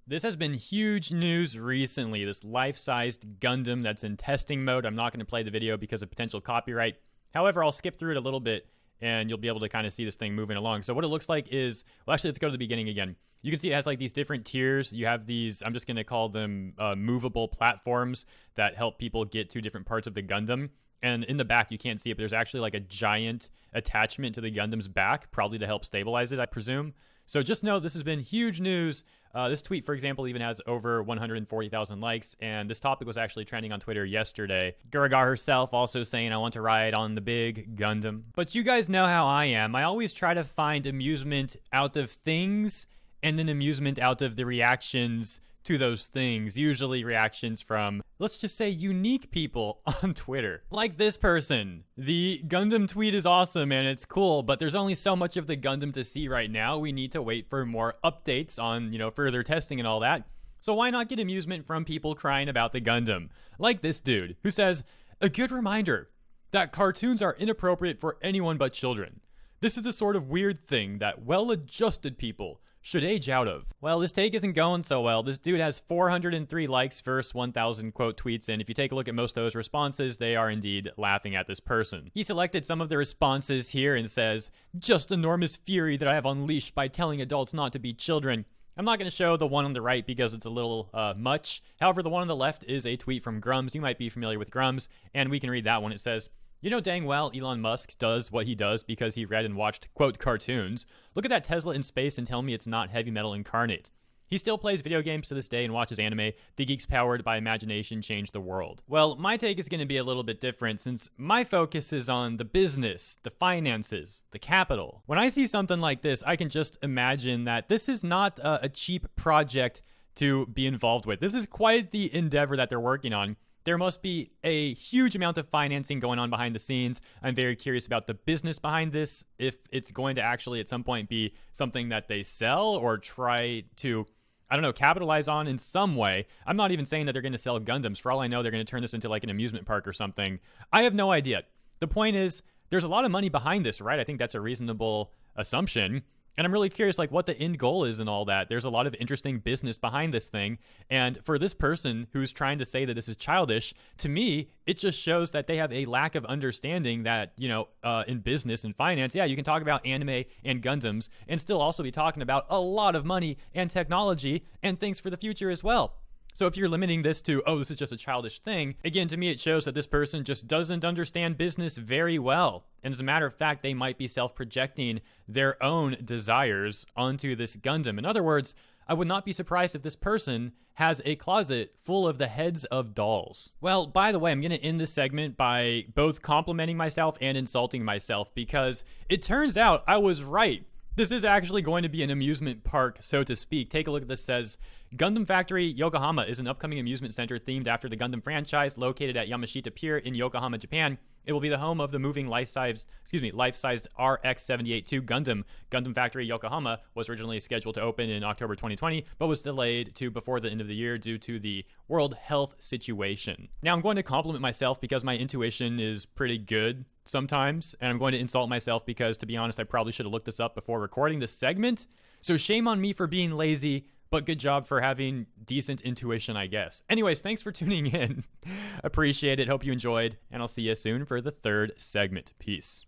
This has been huge news recently, this life-sized Gundam that's in testing mode. I'm not going to play the video because of potential copyright. However, I'll skip through it a little bit and you'll be able to kind of see this thing moving along. So what it looks like is, well, actually, let's go to the beginning again. You can see it has like these different tiers. You have these, I'm just going to call them movable platforms that help people get to different parts of the Gundam. And in the back, you can't see it, but there's actually like a giant attachment to the Gundam's back, probably to help stabilize it, I presume. So just know this has been huge news. This tweet, for example, even has over 140,000 likes, and this topic was actually trending on Twitter yesterday. Guragar herself also saying, I want to ride on the big Gundam. But you guys know how I am. I always try to find amusement out of things, and then amusement out of the reactions to those things, usually reactions from, let's just say, unique people on Twitter. Like this person. The Gundam tweet is awesome and it's cool, but there's only so much of the Gundam to see right now. We need to wait for more updates on, further testing and all that. So why not get amusement from people crying about the Gundam? Like this dude, who says, a good reminder that cartoons are inappropriate for anyone but children. This is the sort of weird thing that well-adjusted people should age out of. Well, this take isn't going so well. This dude has 403 likes versus 1,000 quote tweets, and if you take a look at most of those responses, they are indeed laughing at this person. He selected some of the responses here and says, just enormous fury that I have unleashed by telling adults not to be children. I'm not going to show the one on the right because it's a little much. However, the one on the left is a tweet from Grums. You might be familiar with Grums, and we can read that one. It says, you know dang well Elon Musk does what he does because he read and watched, quote, cartoons. Look at that Tesla in space and tell me it's not heavy metal incarnate. He still plays video games to this day and watches anime. The geeks powered by imagination change the world. Well, my take is going to be a little bit different since my focus is on the business, the finances, the capital. When I see something like this, I can just imagine that this is not a cheap project to be involved with. This is quite the endeavor that they're working on. There must be a huge amount of financing going on behind the scenes. I'm very curious about the business behind this, if it's going to actually at some point be something that they sell or try to, I don't know, capitalize on in some way. I'm not even saying that they're going to sell Gundams. For all I know, they're going to turn this into like an amusement park or something. I have no idea. The point is, there's a lot of money behind this, right? I think that's a reasonable assumption. And I'm really curious, like, what the end goal is and all that. There's a lot of interesting business behind this thing. And for this person who's trying to say that this is childish, to me, it just shows that they have a lack of understanding that, in business and finance, yeah, you can talk about anime and Gundams and still also be talking about a lot of money and technology and things for the future as well. So if you're limiting this to, oh, this is just a childish thing, again, to me, it shows that this person just doesn't understand business very well. And as a matter of fact, they might be self-projecting their own desires onto this Gundam. In other words, I would not be surprised if this person has a closet full of the heads of dolls. Well, by the way, I'm going to end this segment by both complimenting myself and insulting myself because it turns out I was right. This is actually going to be an amusement park, so to speak. Take a look at this. It says, Gundam Factory Yokohama is an upcoming amusement center themed after the Gundam franchise located at Yamashita Pier in Yokohama, Japan. It will be the home of the moving life-sized RX-78-2 Gundam. Gundam Factory Yokohama was originally scheduled to open in October 2020, but was delayed to before the end of the year due to the world health situation. Now, I'm going to compliment myself because my intuition is pretty good sometimes, and I'm going to insult myself because, to be honest, I probably should have looked this up before recording this segment. So shame on me for being lazy, but good job for having decent intuition, I guess. Anyways, thanks for tuning in. Appreciate it. Hope you enjoyed, and I'll see you soon for the third segment. Peace.